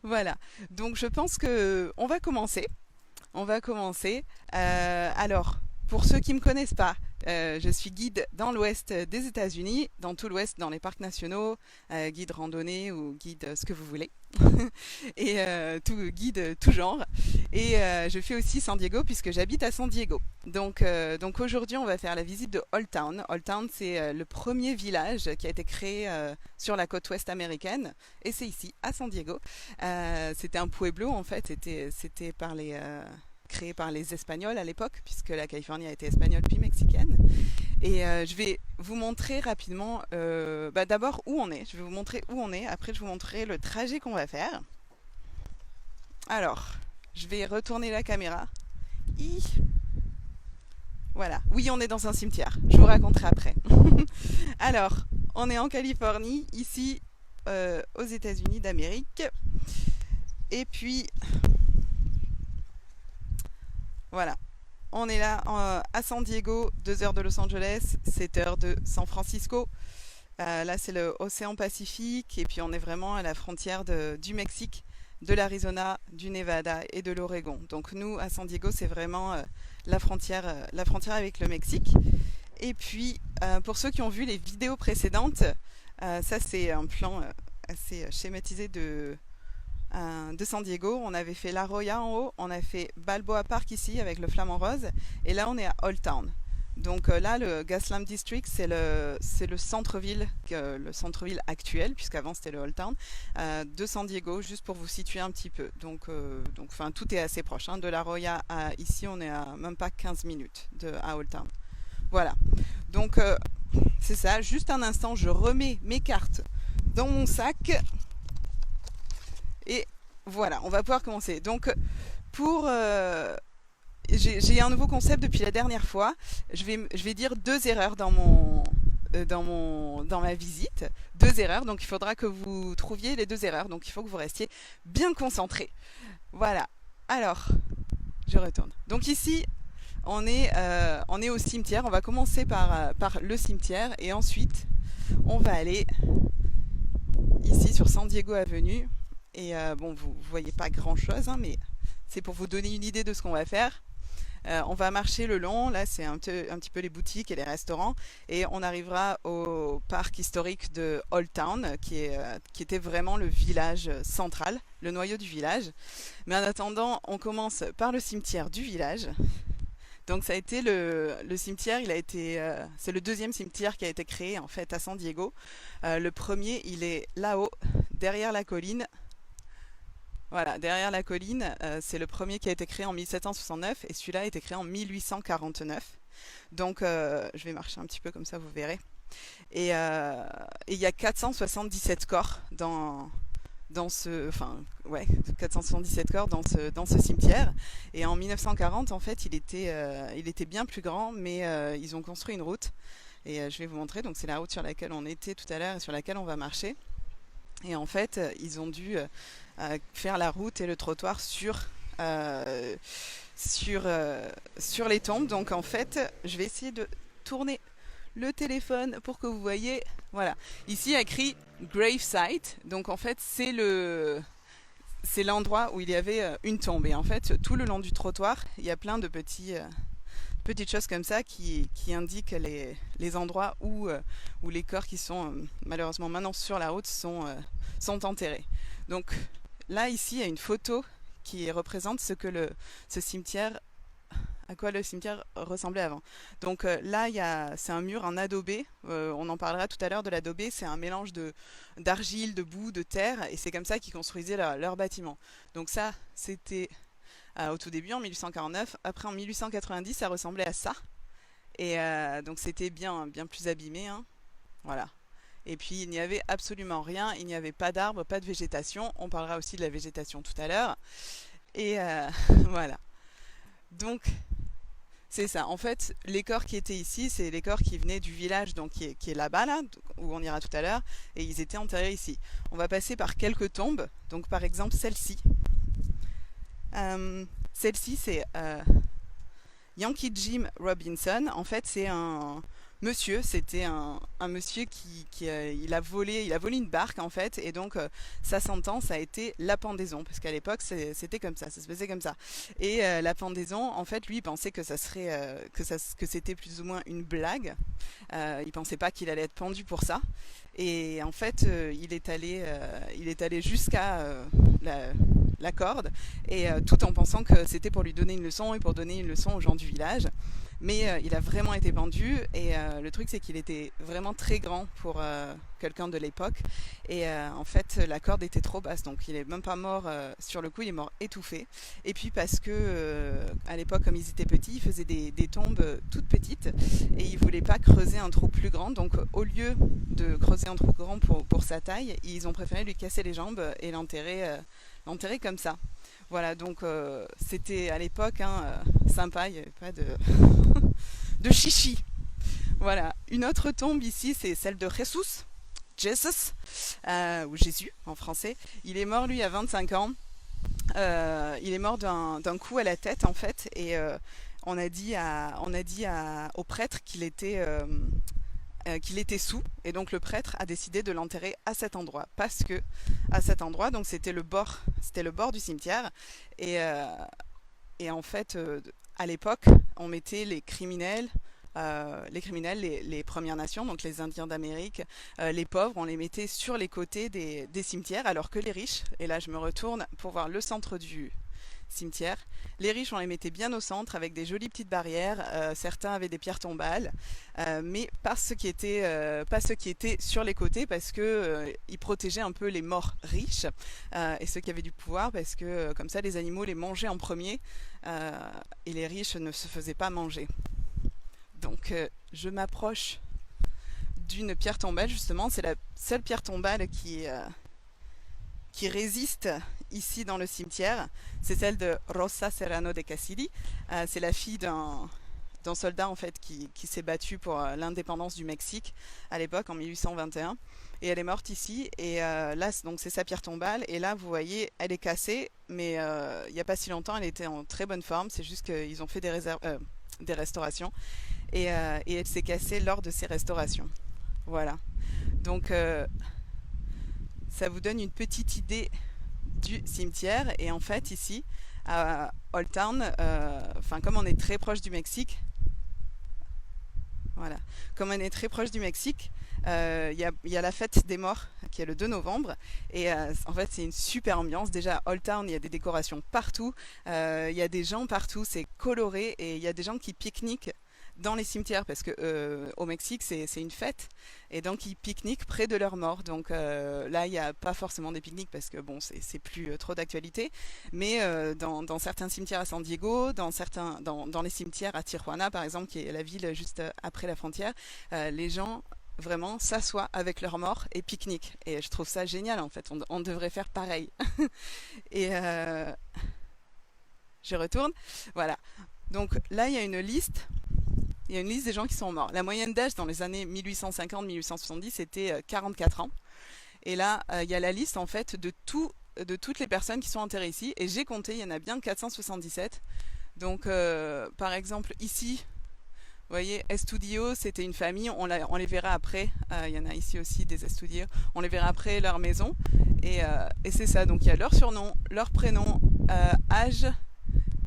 Voilà. Donc je pense que on va commencer. On va commencer. Alors, pour ceux qui me connaissent pas, je suis guide dans l'ouest des États-Unis, dans tout l'ouest, dans les parcs nationaux, guide randonnée ou guide ce que vous voulez, et tout guide tout genre. Et je fais aussi San Diego puisque j'habite à San Diego. Donc aujourd'hui, on va faire la visite de Old Town. Old Town, c'est le premier village qui a été créé sur la côte ouest américaine, et c'est ici, à San Diego. C'était un pueblo en fait. C'était par les créé par les Espagnols à l'époque, puisque la Californie a été espagnole puis mexicaine. Et je vais vous montrer rapidement, d'abord où on est. Je vais vous montrer où on est. Après, je vous montrerai le trajet qu'on va faire. Alors, je vais retourner la caméra. Hi. Voilà. Oui, on est dans un cimetière. Je vous raconterai après. Alors, on est en Californie, ici aux États-Unis d'Amérique. Et puis, voilà. On est là à San Diego, 2 heures de Los Angeles, 7 heures de San Francisco. Là, c'est l'océan Pacifique et puis on est vraiment à la frontière du Mexique, de l'Arizona, du Nevada et de l'Oregon. Donc nous, à San Diego, c'est vraiment la frontière avec le Mexique. Et puis, pour ceux qui ont vu les vidéos précédentes, ça c'est un plan assez schématisé de San Diego. On avait fait La Jolla en haut, on a fait Balboa Park ici avec le flamant rose, et là on est à Old Town. Donc là, le Gaslamp District, c'est le centre-ville, le centre-ville actuel, puisqu'avant c'était le Old Town, de San Diego, juste pour vous situer un petit peu. Donc enfin, tout est assez proche. Hein. De La Jolla à ici, on est à même pas 15 minutes à Old Town. Voilà. Donc c'est ça. Juste un instant, je remets mes cartes dans mon sac. Et voilà, on va pouvoir commencer. Donc, pour j'ai un nouveau concept depuis la dernière fois. Je vais dire 2 erreurs dans ma visite. 2 erreurs. Donc, il faudra que vous trouviez les 2 erreurs. Donc, il faut que vous restiez bien concentrés. Voilà. Alors, je retourne. Donc ici, on est au cimetière. On va commencer par le cimetière et ensuite, on va aller ici sur San Diego Avenue. Et bon, vous voyez pas grand-chose, hein, mais c'est pour vous donner une idée de ce qu'on va faire. On va marcher le long, là c'est un petit peu les boutiques et les restaurants, et on arrivera au parc historique de Old Town, qui était vraiment le village central, le noyau du village. Mais en attendant, on commence par le cimetière du village. Donc ça a été le cimetière, c'est le deuxième cimetière qui a été créé en fait à San Diego. Le premier, il est là-haut, derrière la colline. Voilà, derrière la colline, c'est le premier qui a été créé en 1769 et celui-là a été créé en 1849. Donc, je vais marcher un petit peu comme ça, vous verrez. Et il y a 477 corps enfin, ouais, 477 corps dans ce cimetière. Et en 1940, en fait, il était bien plus grand, mais ils ont construit une route. Et je vais vous montrer. Donc, c'est la route sur laquelle on était tout à l'heure et sur laquelle on va marcher. Et en fait, ils ont dû faire la route et le trottoir sur les tombes. Donc en fait, je vais essayer de tourner le téléphone pour que vous voyez. Voilà. Ici, il y a écrit Gravesite. Donc en fait, c'est l'endroit où il y avait une tombe. Et en fait, tout le long du trottoir, il y a plein de petites choses comme ça qui indiquent les endroits où les corps qui sont malheureusement maintenant sur la route sont enterrés. Donc là, ici, il y a une photo qui représente ce cimetière, à quoi le cimetière ressemblait avant. Donc là, c'est un mur en adobé. On en parlera tout à l'heure de l'adobé. C'est un mélange d'argile, de boue, de terre, et c'est comme ça qu'ils construisaient leur bâtiment. Donc ça, c'était au tout début en 1849. Après en 1890, ça ressemblait à ça. Et donc c'était bien plus abîmé, hein. Voilà. Et puis il n'y avait absolument rien, il n'y avait pas d'arbres, pas de végétation. On parlera aussi de la végétation tout à l'heure. Et voilà. Donc c'est ça. En fait, les corps qui étaient ici, c'est les corps qui venaient du village, donc qui est là-bas, là, où on ira tout à l'heure, et ils étaient enterrés ici. On va passer par quelques tombes. Donc par exemple celle-ci. Celle-ci, c'est Yankee Jim Robinson. En fait, c'est un monsieur, c'était un monsieur il a volé une barque en fait, et donc sa sentence a été la pendaison, parce qu'à l'époque c'était comme ça se passait comme ça. Et la pendaison, en fait, lui il pensait que ça serait que c'était plus ou moins une blague. Il pensait pas qu'il allait être pendu pour ça. Et en fait, il est allé jusqu'à la, la corde, et tout en pensant que c'était pour lui donner une leçon et pour donner une leçon aux gens du village. Mais il a vraiment été pendu, et le truc c'est qu'il était vraiment très grand pour quelqu'un de l'époque, et en fait la corde était trop basse, donc il est même pas mort sur le coup, il est mort étouffé. Et puis parce que à l'époque, comme ils étaient petits, ils faisaient des tombes toutes petites, et ils voulaient pas creuser un trou plus grand, donc au lieu de creuser un trou grand pour sa taille, ils ont préféré lui casser les jambes et l'enterrer comme ça. Voilà, donc c'était à l'époque, hein, sympa, il n'y avait pas de chichi. Voilà, une autre tombe ici, c'est celle de Jesus, ou Jésus en français. Il est mort, lui, à 25 ans. Il est mort d'un coup à la tête, en fait, et on a dit au prêtre qu'il était sous, et donc le prêtre a décidé de l'enterrer à cet endroit, parce que à cet endroit, donc c'était le bord du cimetière, et, euh, et en fait, à l'époque, on mettait les Premières Nations, donc les Indiens d'Amérique, les pauvres, on les mettait sur les côtés des cimetières, alors que les riches, et là je me retourne pour voir le centre du cimetière, les riches, on les mettait bien au centre avec des jolies petites barrières, certains avaient des pierres tombales, mais pas ceux qui étaient sur les côtés, parce que ils protégeaient un peu les morts riches, et ceux qui avaient du pouvoir, parce que comme ça les animaux les mangeaient en premier, euh, et les riches ne se faisaient pas manger. Donc je m'approche d'une pierre tombale, justement, c'est la seule pierre tombale qui résiste ici dans le cimetière. C'est celle de Rosa Serrano de Casilli. C'est la fille d'un soldat en fait qui s'est battu pour l'indépendance du Mexique à l'époque en 1821, et elle est morte ici, et là donc c'est sa pierre tombale, et là vous voyez elle est cassée, mais il n'y a pas si longtemps elle était en très bonne forme, c'est juste qu'ils ont fait des restaurations, et elle s'est cassée lors de ces restaurations. Voilà, donc ça vous donne une petite idée du cimetière. Et en fait ici à Old Town, enfin comme on est très proche du Mexique, voilà, comme on est très proche du Mexique, il y a la fête des morts qui est le 2 novembre, et en fait c'est une super ambiance. Déjà à Old Town il y a des décorations partout, il y a des gens partout, c'est coloré, et il y a des gens qui pique-niquent dans les cimetières, parce que au Mexique c'est une fête, et donc ils pique-niquent près de leurs morts. Donc là il n'y a pas forcément des pique-niques, parce que bon c'est plus trop d'actualité, mais dans certains cimetières à San Diego, dans les cimetières à Tijuana par exemple, qui est la ville juste après la frontière, les gens vraiment s'assoient avec leurs morts et pique-niquent, et je trouve ça génial en fait, on devrait faire pareil. Et je retourne, voilà, donc là il y a une liste des gens qui sont morts. La moyenne d'âge dans les années 1850-1870 c'était 44 ans. Et là, il y a la liste en fait de toutes les personnes qui sont enterrées ici. Et j'ai compté, il y en a bien 477. Donc, par exemple, ici, vous voyez, Estudio, c'était une famille. On les verra après. Il y en a ici aussi des Estudios. On les verra après leur maison. Et c'est ça. Donc, il y a leur surnom, leur prénom, âge,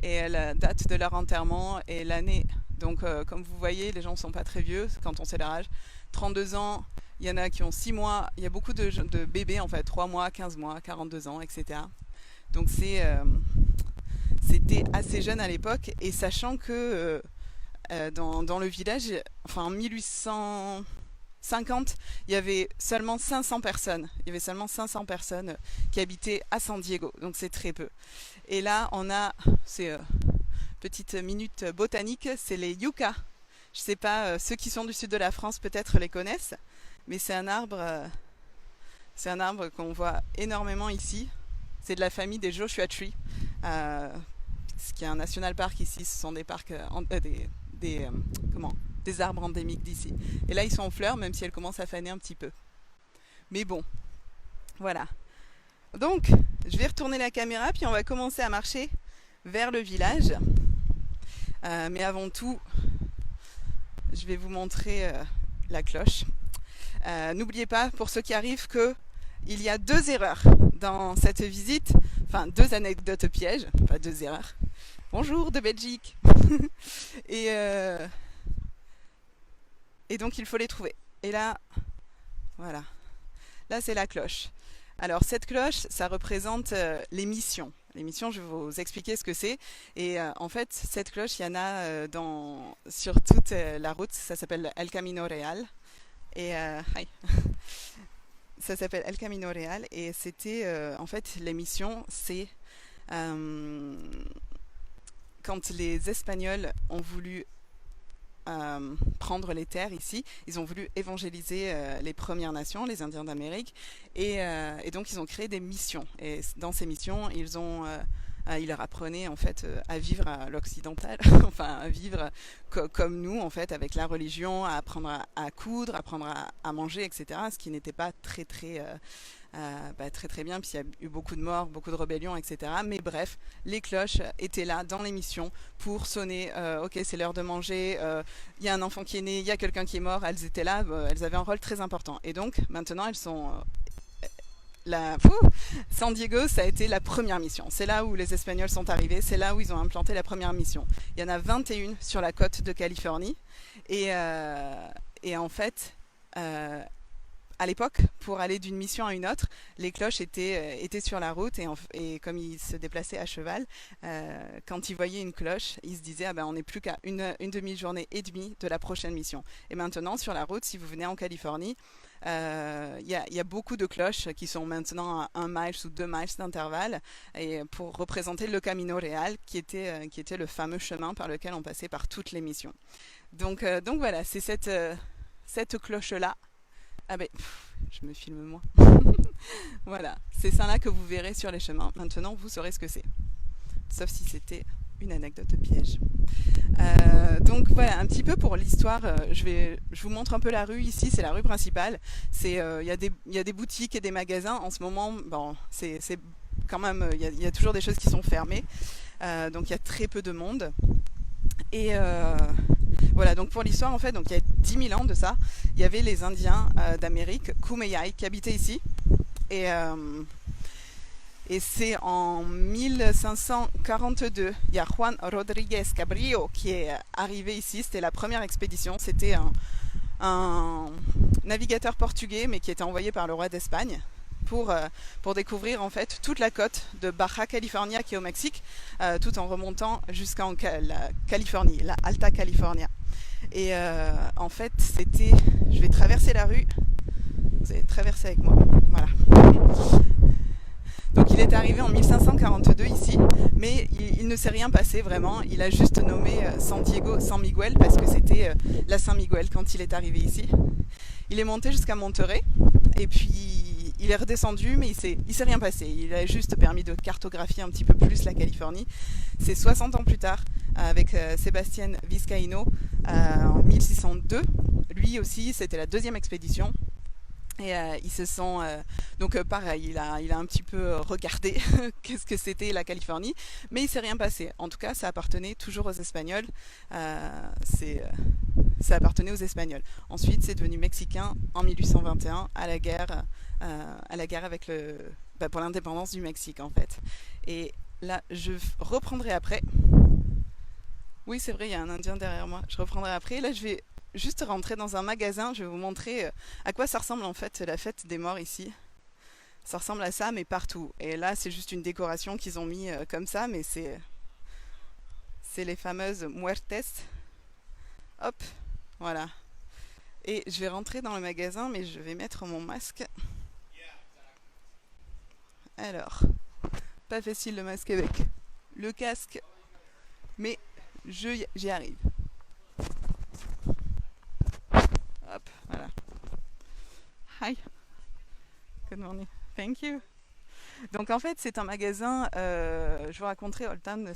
et la date de leur enterrement et l'année. Donc, comme vous voyez, les gens ne sont pas très vieux quand on sait leur âge. 32 ans, il y en a qui ont 6 mois. Il y a beaucoup de bébés, en fait, 3 mois, 15 mois, 42 ans, etc. Donc, c'était assez jeune à l'époque. Et sachant que dans le village, enfin, en 1850, il y avait seulement 500 personnes. Il y avait seulement 500 personnes qui habitaient à San Diego. Donc, c'est très peu. Et là, c'est petite minute botanique, c'est les yuccas. Je sais pas, ceux qui sont du sud de la France peut-être les connaissent, mais c'est un arbre qu'on voit énormément ici. C'est de la famille des Joshua Tree, euh, ce qui est un national park ici. Ce sont des parcs, des, comment, des arbres endémiques d'ici. Et là, ils sont en fleurs, même si elles commencent à faner un petit peu. Mais bon, voilà. Donc, je vais retourner la caméra, puis on va commencer à marcher vers le village. Mais avant tout, je vais vous montrer la cloche. N'oubliez pas, pour ceux qui arrivent, que il y a deux erreurs dans cette visite, enfin deux anecdotes pièges, pas deux erreurs. Bonjour de Belgique. et, euh, et donc il faut les trouver. Et là, voilà. Là, c'est la cloche. Alors, cette cloche, ça représente les missions. Les missions, je vais vous expliquer ce que c'est. Et en fait, cette cloche, il y en a sur toute la route. Ça s'appelle El Camino Real. Et hi. Ça s'appelle El Camino Real. Et c'était, en fait, les missions, c'est euh, quand les Espagnols ont voulu prendre les terres ici. Ils ont voulu évangéliser les Premières Nations, les Indiens d'Amérique, et donc ils ont créé des missions. Et dans ces missions, ils leur apprenaient en fait à vivre à l'occidental, enfin à vivre comme nous en fait, avec la religion, à apprendre à coudre, apprendre à manger, etc. Ce qui n'était pas très très bien, puis il y a eu beaucoup de morts, beaucoup de rébellions, etc. Mais bref, les cloches étaient là dans l'émission pour sonner, ok c'est l'heure de manger, il y a un enfant qui est né, il y a quelqu'un qui est mort, elles étaient là, elles avaient un rôle très important. Et donc maintenant elles sont... San Diego, ça a été la première mission. C'est là où les Espagnols sont arrivés, c'est là où ils ont implanté la première mission. Il y en a 21 sur la côte de Californie. Et en fait, à l'époque, pour aller d'une mission à une autre, les cloches étaient sur la route et comme ils se déplaçaient à cheval, quand ils voyaient une cloche, ils se disaient ah ben, on n'est plus qu'à une demi-journée et demie de la prochaine mission. Et maintenant, sur la route, si vous venez en Californie, y a beaucoup de cloches qui sont maintenant à 1 mile ou 2 miles d'intervalle et pour représenter le Camino Real qui était le fameux chemin par lequel on passait par toutes les missions. Donc voilà, c'est cette cloche-là. Ah ben, je me filme moi. Voilà, c'est ça là que vous verrez sur les chemins. Maintenant, vous saurez ce que c'est. Sauf si c'était une anecdote piège. Donc voilà, un petit peu pour l'histoire. Je vous montre un peu la rue ici. C'est la rue principale. Il y a des boutiques et des magasins. En ce moment, bon, c'est quand même, il y a toujours des choses qui sont fermées. Donc il y a très peu de monde. Et voilà, donc pour l'histoire, en fait, donc il y a 10 000 ans de ça, il y avait les Indiens d'Amérique, Kumeyaay, qui habitaient ici. Et, euh, et c'est en 1542, il y a Juan Rodriguez Cabrillo qui est arrivé ici. C'était la première expédition. C'était un navigateur portugais, mais qui était envoyé par le roi d'Espagne pour découvrir en fait toute la côte de Baja California qui est au Mexique, tout en remontant jusqu'en la Californie, la Alta California. Et en fait, je vais traverser la rue. Vous allez traverser avec moi. Voilà. Donc il est arrivé en 1542 ici, mais il ne s'est rien passé vraiment. Il a juste nommé San Diego San Miguel parce que c'était la Saint Miguel quand il est arrivé ici. Il est monté jusqu'à Monterrey et puis il est redescendu, mais il s'est rien passé. Il a juste permis de cartographier un petit peu plus la Californie. C'est 60 ans plus tard, avec Sébastien Vizcaíno, en 1602. Lui aussi, c'était la deuxième expédition. Et ils se sont donc pareil, il a un petit peu regardé qu'est-ce que c'était la Californie, mais il s'est rien passé. En tout cas, ça appartenait toujours aux Espagnols. Ça appartenait aux Espagnols. Ensuite, c'est devenu mexicain en 1821 à la guerre avec pour l'indépendance du Mexique en fait. Et là, je reprendrai après. Oui, c'est vrai, il y a un Indien derrière moi. Je reprendrai après. Là, je vais juste rentrer dans un magasin. Je vais vous montrer à quoi ça ressemble en fait la fête des morts ici. Ça ressemble à ça, mais partout. Et là, c'est juste une décoration qu'ils ont mis comme ça, mais c'est les fameuses muertes. Hop, voilà. Et je vais rentrer dans le magasin, mais je vais mettre mon masque. Alors, pas facile le masque avec le casque, mais j'y arrive. Hop, voilà. Hi, good morning. Thank you. Donc en fait, c'est un magasin, je vous raconterai Old Town,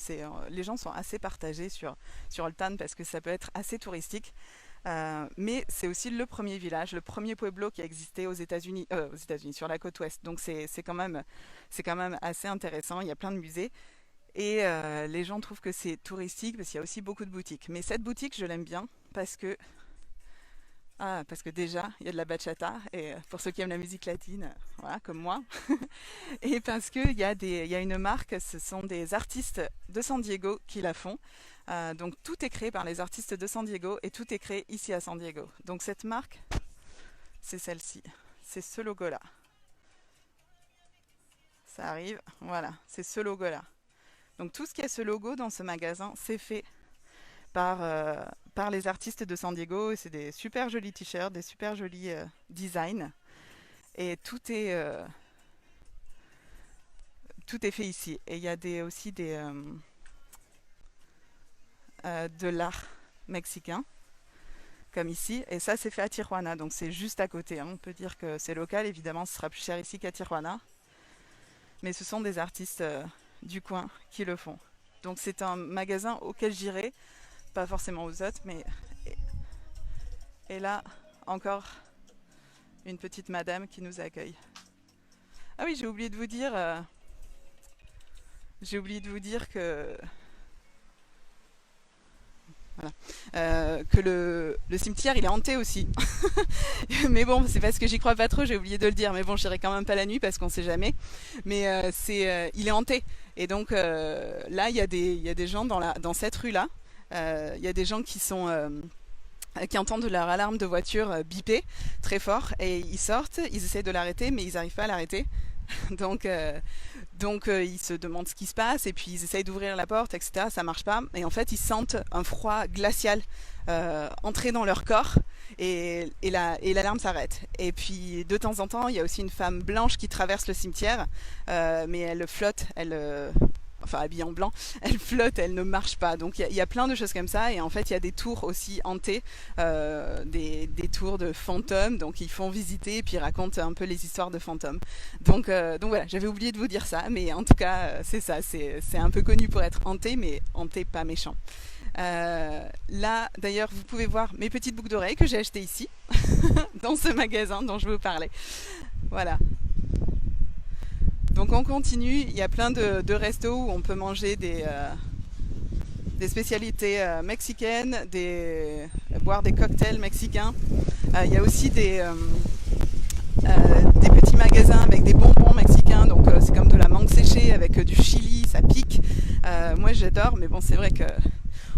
les gens sont assez partagés sur Old Town parce que ça peut être assez touristique. Mais c'est aussi le premier village, le premier pueblo qui a existé aux États-Unis, sur la côte ouest. Donc c'est quand même assez intéressant. Il y a plein de musées et les gens trouvent que c'est touristique parce qu'il y a aussi beaucoup de boutiques. Mais cette boutique, je l'aime bien parce que Ah, parce que déjà, il y a de la bachata, et pour ceux qui aiment la musique latine, voilà, comme moi. Et parce qu'il y a il y a une marque, ce sont des artistes de San Diego qui la font. Donc tout est créé par les artistes de San Diego et tout est créé ici à San Diego. Donc cette marque, c'est celle-ci. C'est ce logo-là. Ça arrive, voilà, c'est ce logo-là. Donc tout ce qui est ce logo dans ce magasin, c'est fait par, par les artistes de San Diego. Et c'est des super jolis t-shirts, des super jolis designs. Et tout est fait ici. Et il y a aussi de l'art mexicain, comme ici. Et ça, c'est fait à Tijuana, donc c'est juste à côté, hein. On peut dire que c'est local, évidemment, ce sera plus cher ici qu'à Tijuana. Mais ce sont des artistes du coin qui le font. Donc c'est un magasin auquel j'irai, pas forcément aux autres, mais... Et là, encore une petite madame qui nous accueille. Ah oui, j'ai oublié de vous dire que voilà. Que le cimetière il est hanté aussi. Mais bon, c'est parce que j'y crois pas trop, j'ai oublié de le dire. Mais bon, j'irai quand même pas la nuit parce qu'on sait jamais. Mais il est hanté. Et donc là, il y a des gens dans cette rue-là. Il y a des gens qui entendent leur alarme de voiture biper très fort et ils sortent, ils essayent de l'arrêter, mais ils n'arrivent pas à l'arrêter. Donc, ils se demandent ce qui se passe et puis ils essayent d'ouvrir la porte, etc. Ça marche pas. Et en fait, ils sentent un froid glacial entrer dans leur corps et l'alarme s'arrête. Et puis de temps en temps, il y a aussi une femme blanche qui traverse le cimetière, mais elle flotte, enfin habillée en blanc, elle flotte, elle ne marche pas. Donc il y a plein de choses comme ça. Et en fait, il y a des tours aussi hantées, des tours de fantômes. Donc ils font visiter et puis ils racontent un peu les histoires de fantômes. Donc voilà, j'avais oublié de vous dire ça. Mais en tout cas, c'est ça. C'est un peu connu pour être hanté, mais hanté pas méchant. Là, d'ailleurs, vous pouvez voir mes petites boucles d'oreilles que j'ai achetées ici, dans ce magasin dont je vous parlais. Voilà. Donc on continue, il y a plein de restos où on peut manger des spécialités mexicaines, boire des cocktails mexicains. Il y a aussi des petits magasins avec des bonbons mexicains, donc c'est comme de la mangue séchée avec du chili, ça pique. Moi j'adore, mais bon c'est vrai que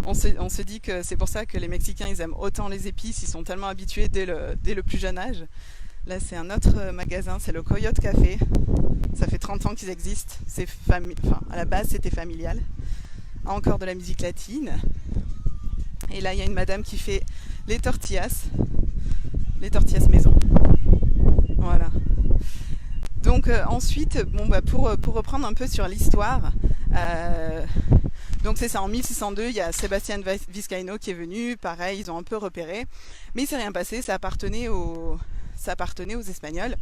on se dit que c'est pour ça que les Mexicains ils aiment autant les épices, ils sont tellement habitués dès le plus jeune âge. Là c'est un autre magasin, c'est le Coyote Café. Ça fait 30 ans qu'ils existent. Enfin, à la base, c'était familial. Encore de la musique latine. Et là, il y a une madame qui fait les tortillas maison. Voilà. Donc ensuite, bon, bah, pour reprendre un peu sur l'histoire, donc c'est ça, en 1602, il y a Sébastien Vizcaíno qui est venu. Pareil, ils ont un peu repéré. Mais il s'est rien passé, ça appartenait aux Espagnols.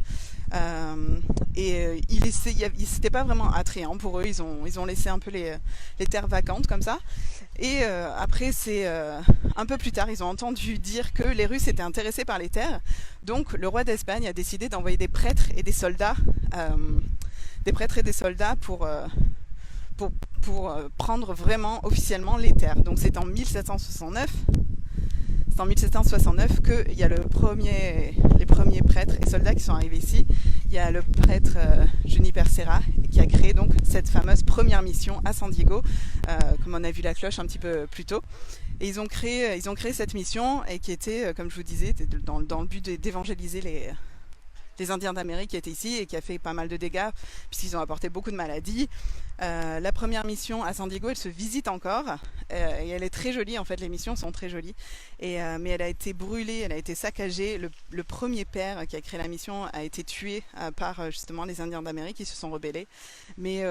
C'était pas vraiment attrayant pour eux. Ils ont laissé un peu les terres vacantes comme ça. Et après, c'est un peu plus tard, ils ont entendu dire que les Russes étaient intéressés par les terres. Donc, le roi d'Espagne a décidé d'envoyer des prêtres et des soldats, pour prendre vraiment officiellement les terres. Donc, c'est en 1769. C'est en 1769 qu'il y a les premiers prêtres et soldats qui sont arrivés ici. Il y a le prêtre Juniper Serra qui a créé donc cette fameuse première mission à San Diego, comme on a vu la cloche un petit peu plus tôt. Et ils ont créé cette mission et qui était, comme je vous disais, dans le but d'évangéliser les Indiens d'Amérique qui étaient ici et qui a fait pas mal de dégâts puisqu'ils ont apporté beaucoup de maladies. La première mission à San Diego, elle se visite encore et elle est très jolie. En fait, les missions sont très jolies. Mais elle a été brûlée, elle a été saccagée. Le premier père qui a créé la mission a été tué par justement les Indiens d'Amérique qui se sont rebellés. Mais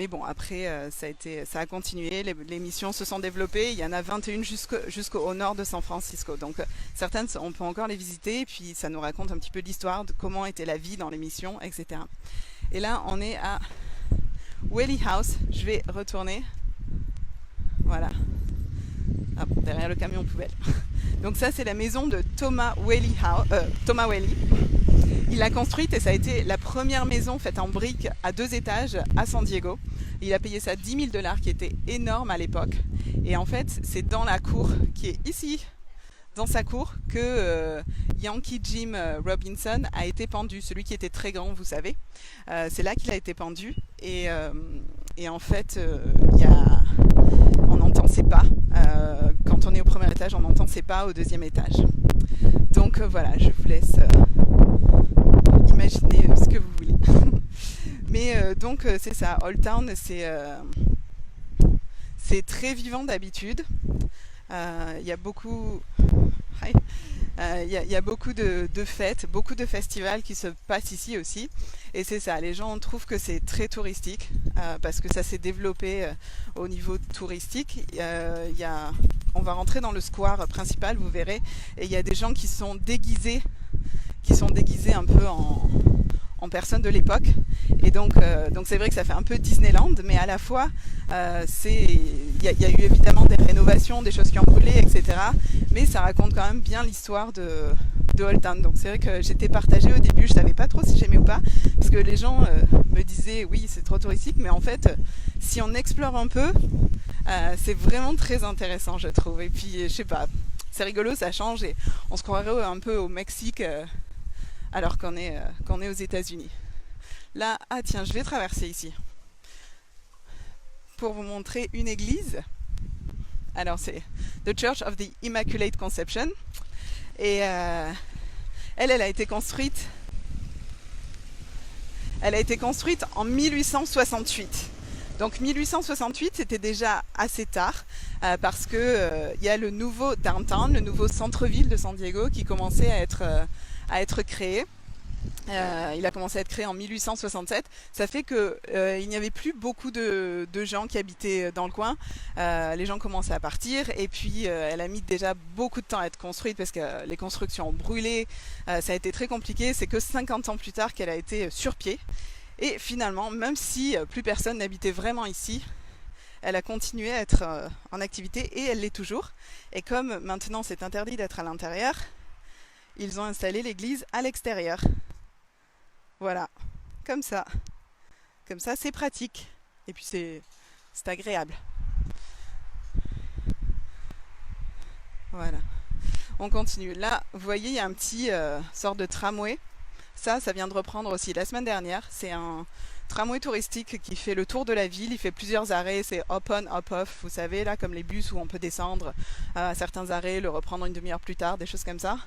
bon, après, ça a continué. Les missions se sont développées. Il y en a 21 jusqu'au nord de San Francisco. Donc certaines, on peut encore les visiter. Et puis ça nous raconte un petit peu l'histoire de comment était la vie dans les missions, etc. Et là, on est à Whaley House. Je vais retourner. Voilà. Hop, derrière le camion poubelle. Donc ça, c'est la maison de Thomas Whaley. Il l'a construite et ça a été la première maison faite en briques à 2 étages à San Diego. Il a payé ça $10 000, qui était énorme à l'époque. Et en fait, c'est dans la cour qui est ici, dans sa cour que Yankee Jim Robinson a été pendu, celui qui était très grand, vous savez. C'est là qu'il a été pendu et en fait, on entend ses pas. Quand on est au premier étage, on entend ses pas au deuxième étage. Donc voilà, je vous laisse imaginer ce que vous voulez. Mais donc c'est ça, Old Town, c'est très vivant d'habitude. Il y a beaucoup... Il y a beaucoup de fêtes, beaucoup de festivals qui se passent ici aussi. Et c'est ça, les gens trouvent que c'est très touristique parce que ça s'est développé au niveau touristique. On va rentrer dans le square principal, vous verrez, et il y a des gens qui sont déguisés un peu en personnes de l'époque. Et donc c'est vrai que ça fait un peu Disneyland, mais à la fois, il y a eu évidemment des rénovations, des choses qui ont brûlé, etc. Mais ça raconte quand même bien l'histoire de Old Town. Donc c'est vrai que j'étais partagée au début, je savais pas trop si j'aimais ou pas, parce que les gens me disaient oui c'est trop touristique, mais en fait si on explore un peu, c'est vraiment très intéressant je trouve. Et puis je sais pas, c'est rigolo, ça change et on se croirait un peu au Mexique alors qu'on est aux États-Unis. Là, ah tiens, je vais traverser ici pour vous montrer une église. Alors c'est The Church of the Immaculate Conception et elle a été construite en 1868. Donc 1868 c'était déjà assez tard parce que il y a le nouveau downtown, le nouveau centre-ville de San Diego qui commençait à être créé. Il a commencé à être créé en 1867. Ça fait que il n'y avait plus beaucoup de gens qui habitaient dans le coin. Les gens commençaient à partir et puis elle a mis déjà beaucoup de temps à être construite parce que les constructions ont brûlé. Ça a été très compliqué. C'est que 50 ans plus tard qu'elle a été sur pied. Et finalement, même si plus personne n'habitait vraiment ici, elle a continué à être en activité et elle l'est toujours. Et comme maintenant c'est interdit d'être à l'intérieur, ils ont installé l'église à l'extérieur. Voilà, comme ça. Comme ça, c'est pratique. Et puis c'est agréable. Voilà. On continue. Là, vous voyez, il y a un petit sort de tramway. Ça vient de reprendre aussi la semaine dernière. C'est un tramway touristique qui fait le tour de la ville. Il fait plusieurs arrêts. C'est hop-on, hop-off. Vous savez, là, comme les bus où on peut descendre à certains arrêts, le reprendre une demi-heure plus tard, des choses comme ça.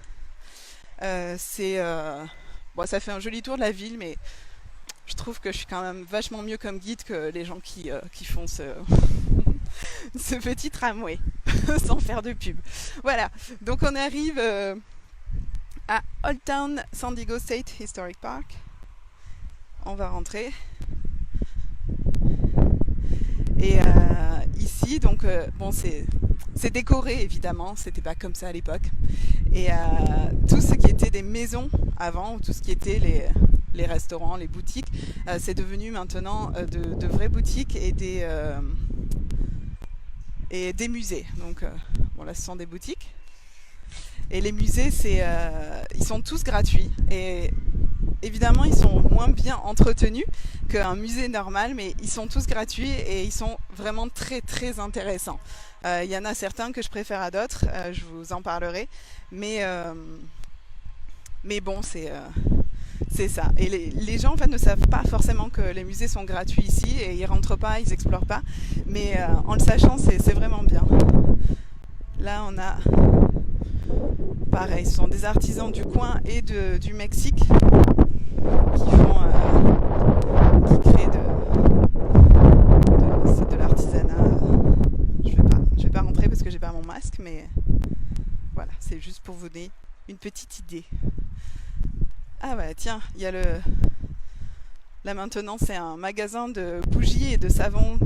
Bon, ça fait un joli tour de la ville, mais je trouve que je suis quand même vachement mieux comme guide que les gens qui font ce petit tramway, sans faire de pub. Voilà, donc on arrive à Old Town San Diego State Historic Park. On va rentrer. Et ici, donc, bon, c'est décoré évidemment, c'était pas comme ça à l'époque. Et tout ce qui était des maisons avant, ou tout ce qui était les restaurants, les boutiques, c'est devenu maintenant de vraies boutiques et des musées. Donc, bon là, ce sont des boutiques. Et les musées, ils sont tous gratuits. Et évidemment, ils sont moins bien entretenus qu'un musée normal, mais ils sont tous gratuits et ils sont vraiment très intéressants. Il y en a certains que je préfère à d'autres, je vous en parlerai, mais bon, c'est ça. Et les gens en fait ne savent pas forcément que les musées sont gratuits ici et ils rentrent pas, ils explorent pas, mais en le sachant, c'est vraiment bien. Là, on a pareil, ce sont des artisans du coin et du Mexique qui créent c'est de l'artisanat. Je vais pas rentrer parce que j'ai pas mon masque, mais voilà, c'est juste pour vous donner une petite idée. Ah bah tiens, il y a là maintenant c'est un magasin de bougies et de savon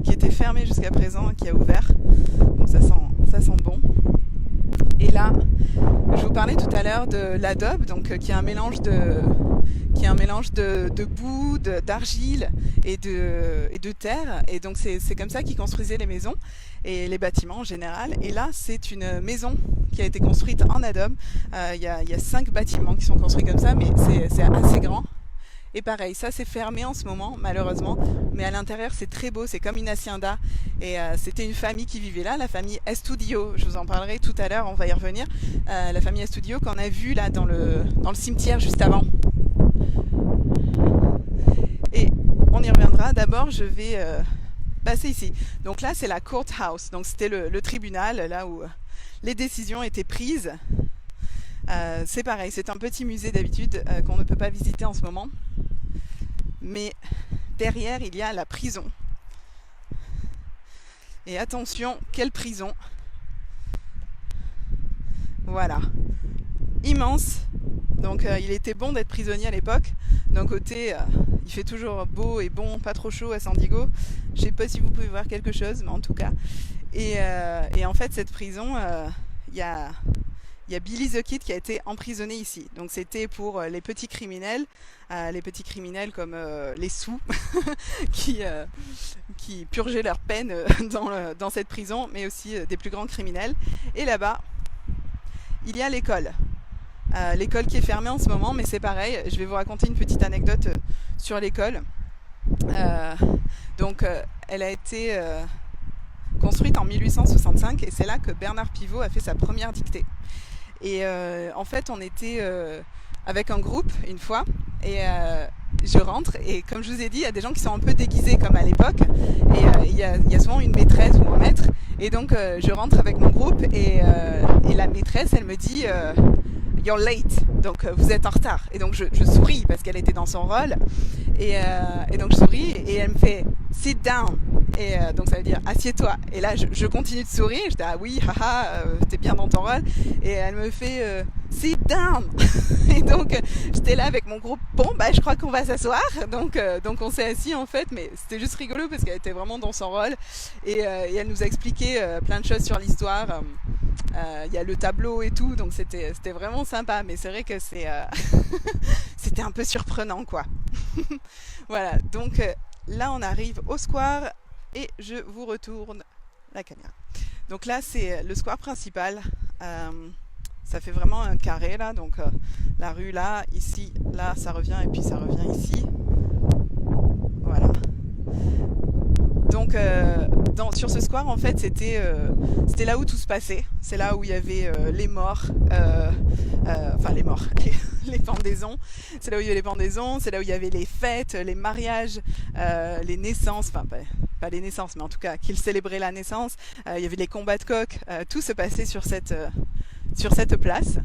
qui était fermé jusqu'à présent, qui a ouvert. Donc ça sent bon. Et là, je vous parlais tout à l'heure de l'adobe, donc qui est un mélange de boue, d'argile et de terre. Et donc c'est comme ça qu'ils construisaient les maisons et les bâtiments en général. Et là, c'est une maison qui a été construite en adobe. Il y a 5 bâtiments qui sont construits comme ça, mais c'est assez grand. Et pareil, ça c'est fermé en ce moment, malheureusement, mais à l'intérieur c'est très beau, c'est comme une hacienda. Et c'était une famille qui vivait là, la famille Estudio. Je vous en parlerai tout à l'heure, on va y revenir. La famille Estudio qu'on a vue là dans le cimetière juste avant. Et on y reviendra. D'abord, je vais passer ici. Donc là, c'est la courthouse. Donc c'était le tribunal, là où les décisions étaient prises. C'est pareil, c'est un petit musée d'habitude qu'on ne peut pas visiter en ce moment. Mais derrière, il y a la prison. Et attention, quelle prison! Voilà, immense. Donc il était bon d'être prisonnier à l'époque. D'un côté, il fait toujours beau et bon, pas trop chaud à San Diego. Je sais pas si vous pouvez voir quelque chose, mais en tout cas. Et en fait, cette prison, il y a Billy the Kid qui a été emprisonné ici. Donc c'était pour les petits criminels comme les sous qui purgeaient leur peine dans cette prison, mais aussi des plus grands criminels. Et là-bas, il y a l'école. L'école qui est fermée en ce moment, mais c'est pareil. Je vais vous raconter une petite anecdote sur l'école. Elle a été construite en 1865 et c'est là que Bernard Pivot a fait sa première dictée. Et en fait, on était avec un groupe une fois et je rentre et comme je vous ai dit, il y a des gens qui sont un peu déguisés comme à l'époque et il y a souvent une maîtresse ou un maître et donc je rentre avec mon groupe et la maîtresse, elle me dit you're late, donc vous êtes en retard. Et donc je souris parce qu'elle était dans son rôle et donc je souris et elle me fait sit down. Et donc ça veut dire assieds-toi. Et là je continue de sourire. Je dis ah oui, haha, t'es bien dans ton rôle. Et elle me fait sit down. Et donc j'étais là avec mon groupe. Bon bah je crois qu'on va s'asseoir. Donc on s'est assis en fait, mais c'était juste rigolo parce qu'elle était vraiment dans son rôle et elle nous a expliqué plein de choses sur l'histoire. Il y a le tableau et tout, donc c'était vraiment sympa. Mais c'est vrai que c'était un peu surprenant quoi. Voilà. Donc là on arrive au square. Et je vous retourne la caméra. Donc là, c'est le square principal. Ça fait vraiment un carré là. Donc la rue là, ici, là, ça revient et puis ça revient ici. Voilà. Donc sur ce square, en fait, c'était là où tout se passait. C'est là où il y avait les morts. Enfin, les morts. Les pendaisons. C'est là où il y avait les pendaisons. C'est là où il y avait les fêtes, les mariages, les naissances. Enfin, pas les naissances, mais en tout cas, qu'ils célébraient la naissance. Il y avait les combats de coqs. Tout se passait sur cette place.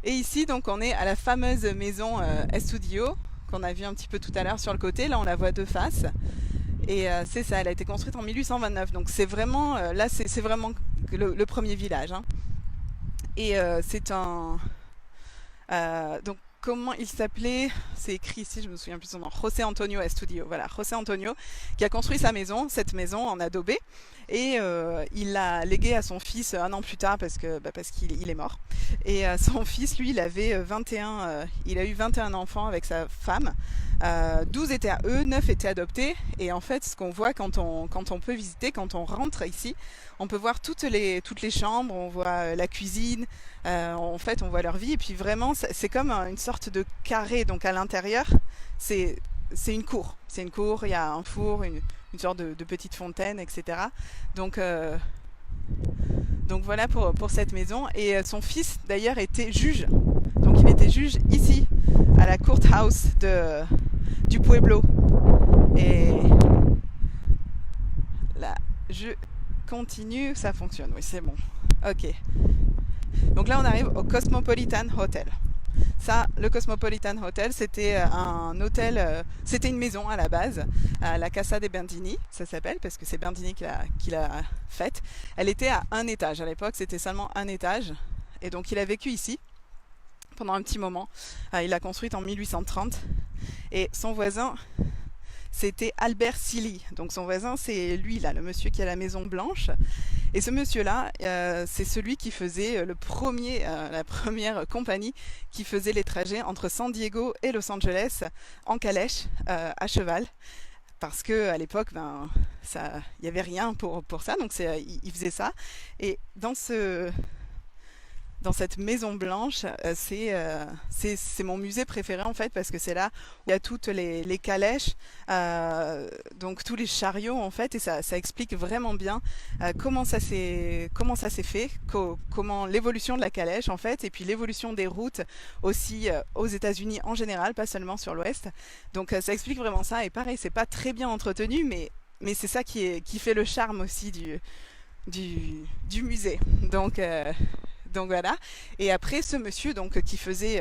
Et ici, donc, on est à la fameuse maison Estudio, qu'on a vu un petit peu tout à l'heure sur le côté. Là, on la voit de face. Et c'est ça, elle a été construite en 1829. Donc, c'est vraiment, là, c'est vraiment le premier village. Hein. Et c'est un... donc, comment il s'appelait? C'est écrit ici, je me souviens plus son nom. José Antonio Estudio. Voilà, José Antonio qui a construit cette maison en adobe. Et il l'a légué à son fils un an plus tard parce qu'il est mort. Et son fils, lui, il a eu 21 enfants avec sa femme. 12 étaient à eux, 9 étaient adoptés. Et en fait, ce qu'on voit quand on peut visiter, quand on rentre ici, on peut voir toutes les chambres, on voit la cuisine, en fait, on voit leur vie. Et puis vraiment, c'est comme une sorte de carré. Donc à l'intérieur, c'est une cour. C'est une cour, il y a un four, une sorte de petite fontaine, etc. Donc voilà pour cette maison. Et son fils, d'ailleurs, était juge. Donc il était juge ici, à la courthouse du Pueblo. Et là, je continue, ça fonctionne, oui, c'est bon. Ok. Donc là, on arrive au Cosmopolitan Hotel. Ça, le Cosmopolitan Hotel, c'était un hôtel, c'était une maison à la base, la Casa de Bernini, ça s'appelle, parce que c'est Bernini qui l'a faite. Elle était à un étage, à l'époque c'était seulement un étage, et donc il a vécu ici pendant un petit moment. Il l'a construite en 1830, et son voisin, c'était Albert Silly. Donc son voisin, c'est lui là, le monsieur qui a la Maison Blanche. Et ce monsieur-là, c'est celui qui faisait la première compagnie qui faisait les trajets entre San Diego et Los Angeles en calèche, à cheval. Parce qu'à l'époque, il n'y avait rien pour ça, donc il faisait ça. Et dans dans cette maison blanche, c'est mon musée préféré en fait parce que c'est là où il y a toutes les calèches, donc tous les chariots en fait, et ça explique vraiment bien comment ça s'est fait, comment l'évolution de la calèche en fait, et puis l'évolution des routes aussi aux États-Unis en général, pas seulement sur l'Ouest. Donc ça explique vraiment ça. Et pareil, c'est pas très bien entretenu, mais c'est ça qui fait le charme aussi du musée. Donc voilà. Et après, ce monsieur donc qui faisait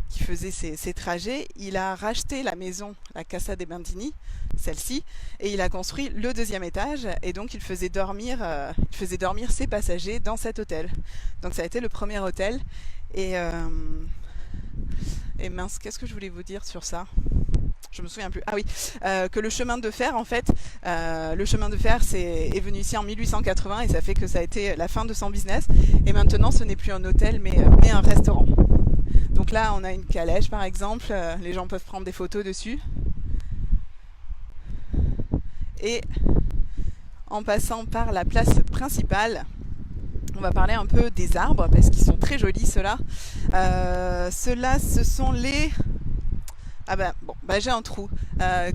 ces trajets, il a racheté la maison, la Casa dei Bandini, celle-ci, et il a construit le deuxième étage, et donc il faisait dormir ses passagers dans cet hôtel. Donc ça a été le premier hôtel, et, euh, et mince, qu'est-ce que je voulais vous dire sur ça? Je me souviens plus. Ah oui, que le chemin de fer, en fait, le chemin de fer est venu ici en 1880 et ça fait que ça a été la fin de son business. Et maintenant, ce n'est plus un hôtel, mais un restaurant. Donc là, on a une calèche, par exemple. Les gens peuvent prendre des photos dessus. Et en passant par la place principale, on va parler un peu des arbres parce qu'ils sont très jolis, ceux-là. Ceux-là, ce sont les... Ah ben bon, bah j'ai un trou.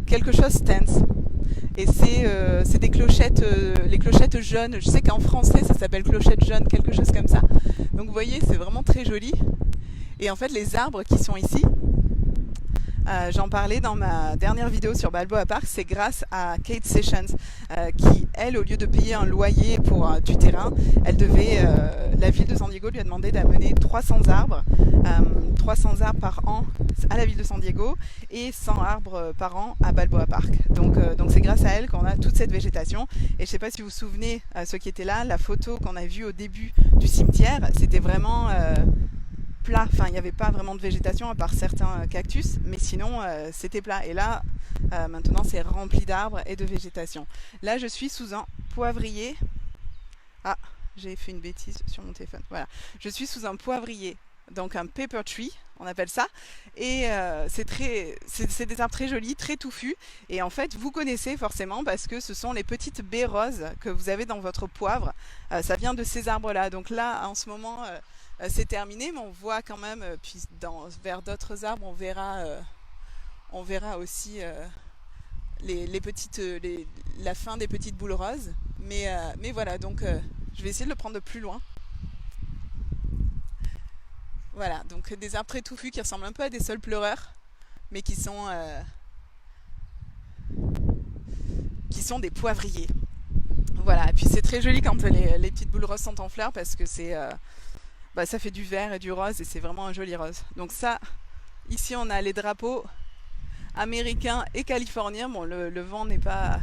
Quelque chose stands. Et c'est des clochettes, les clochettes jaunes. Je sais qu'en français ça s'appelle clochette jaune, quelque chose comme ça. Donc vous voyez, c'est vraiment très joli. Et en fait, les arbres qui sont ici, j'en parlais dans ma dernière vidéo sur Balboa Park, c'est grâce à Kate Sessions qui, elle, au lieu de payer un loyer pour du terrain, la ville de San Diego lui a demandé d'amener 300 arbres par an à la ville de San Diego et 100 arbres par an à Balboa Park. Donc c'est grâce à elle qu'on a toute cette végétation. Et je ne sais pas si vous vous souvenez, ceux qui étaient là, la photo qu'on a vue au début du cimetière, c'était vraiment... plat, enfin il n'y avait pas vraiment de végétation à part certains cactus, mais sinon c'était plat. Et là, maintenant c'est rempli d'arbres et de végétation. Là je suis sous un poivrier. Ah, j'ai fait une bêtise sur mon téléphone. Voilà, je suis sous un poivrier, donc un pepper tree, on appelle ça. Et c'est des arbres très jolis, très touffus. Et en fait, vous connaissez forcément parce que ce sont les petites baies roses que vous avez dans votre poivre. Ça vient de ces arbres-là. Donc là, en ce moment... c'est terminé, mais on voit quand même, puis vers d'autres arbres, on verra aussi la fin des petites boules roses. Mais voilà, donc je vais essayer de le prendre de plus loin. Voilà, donc des arbres très touffus qui ressemblent un peu à des saules pleureurs, mais qui sont des poivriers. Voilà, et puis c'est très joli quand les petites boules roses sont en fleurs parce que ça fait du vert et du rose et c'est vraiment un joli rose. Donc ça, ici on a les drapeaux américains et californiens. Bon, le vent n'est pas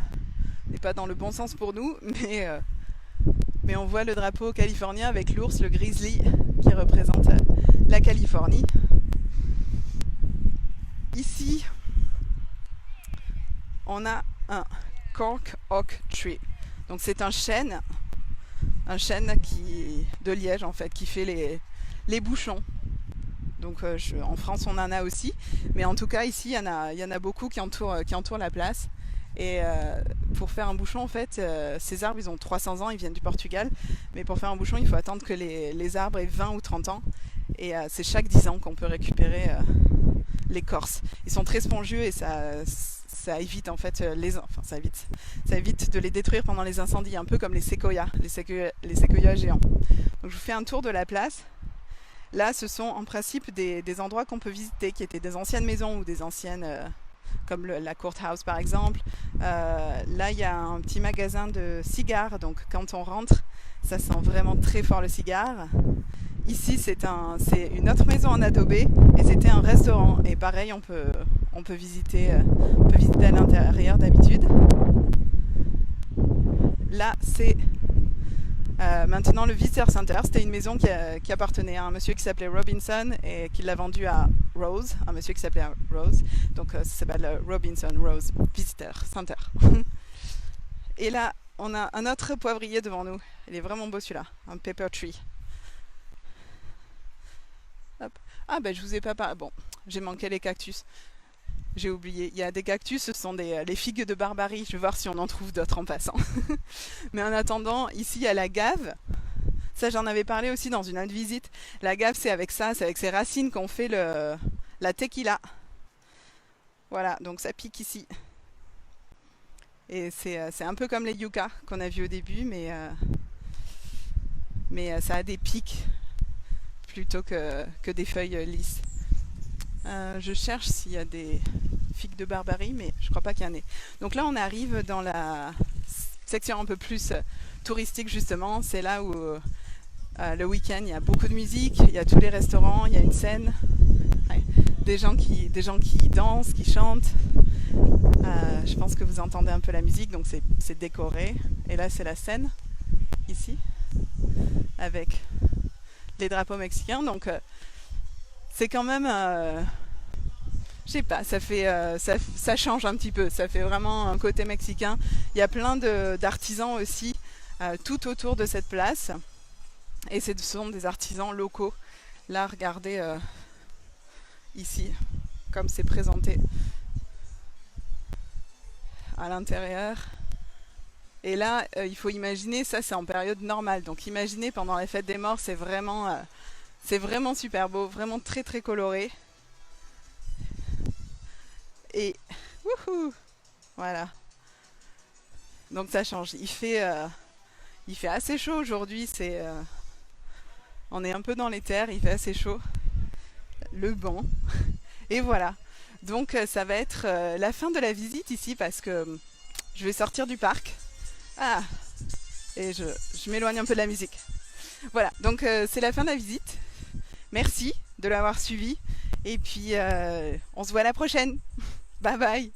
dans le bon sens pour nous, mais on voit le drapeau californien avec l'ours, le grizzly, qui représente la Californie. Ici, on a un cork oak tree. Donc c'est un chêne de liège en fait, qui fait les bouchons. Donc en France on en a aussi, mais en tout cas ici il y en a beaucoup qui entourent la place. Et pour faire un bouchon en fait, ces arbres ils ont 300 ans, ils viennent du Portugal, mais pour faire un bouchon il faut attendre que les arbres aient 20 ou 30 ans. Et c'est chaque 10 ans qu'on peut récupérer l'écorce. Ils sont très spongieux et ça évite en fait ça évite de les détruire pendant les incendies, un peu comme les séquoias géants. Donc je vous fais un tour de la place. Là, ce sont en principe des endroits qu'on peut visiter, qui étaient des anciennes maisons ou des anciennes, comme la courthouse par exemple. Là, il y a un petit magasin de cigares, donc quand on rentre, ça sent vraiment très fort le cigare. Ici, c'est une autre maison en adobe et c'était un restaurant. Et pareil, on peut visiter à l'intérieur d'habitude. Là, c'est maintenant le Visitor Center. C'était une maison qui appartenait à un monsieur qui s'appelait Robinson et qui l'a vendue à Rose, un monsieur qui s'appelait Rose. Donc ça s'appelle le Robinson Rose Visitor Center. Et là, on a un autre poivrier devant nous. Il est vraiment beau celui-là, un pepper tree. Hop. Ah ben je vous ai pas parlé. Bon, j'ai manqué les cactus. J'ai oublié. Il y a des cactus, ce sont les figues de Barbarie. Je vais voir si on en trouve d'autres en passant. Mais en attendant, ici il y a la gave. Ça, j'en avais parlé aussi dans une autre visite. L'agave, c'est avec ça, c'est avec ces racines qu'on fait la tequila. Voilà, donc ça pique ici. Et c'est un peu comme les yucca qu'on a vu au début, mais ça a des pics plutôt que des feuilles lisses. Je cherche s'il y a des figues de Barbarie, mais je crois pas qu'il y en ait. Donc là, on arrive dans la section un peu plus touristique, justement. C'est là où le week-end, il y a beaucoup de musique, il y a tous les restaurants, il y a une scène, ouais, des gens qui dansent, qui chantent. Je pense que vous entendez un peu la musique, donc c'est décoré. Et là, c'est la scène, ici, avec les drapeaux mexicains. Donc, c'est quand même, je sais pas, ça change un petit peu. Ça fait vraiment un côté mexicain. Il y a plein d'artisans aussi tout autour de cette place. Et ce sont des artisans locaux. Là, regardez ici, comme c'est présenté à l'intérieur. Et là, il faut imaginer, ça c'est en période normale. Donc imaginez pendant la fête des morts, c'est vraiment super beau, vraiment très très coloré. Et wouhou, voilà. Donc ça change. Il fait assez chaud aujourd'hui. On est un peu dans les terres, il fait assez chaud. Le banc. Et voilà. Donc ça va être la fin de la visite ici parce que je vais sortir du parc. Ah, et je m'éloigne un peu de la musique. Voilà, donc c'est la fin de la visite. Merci de l'avoir suivi. Et puis on se voit à la prochaine. Bye bye.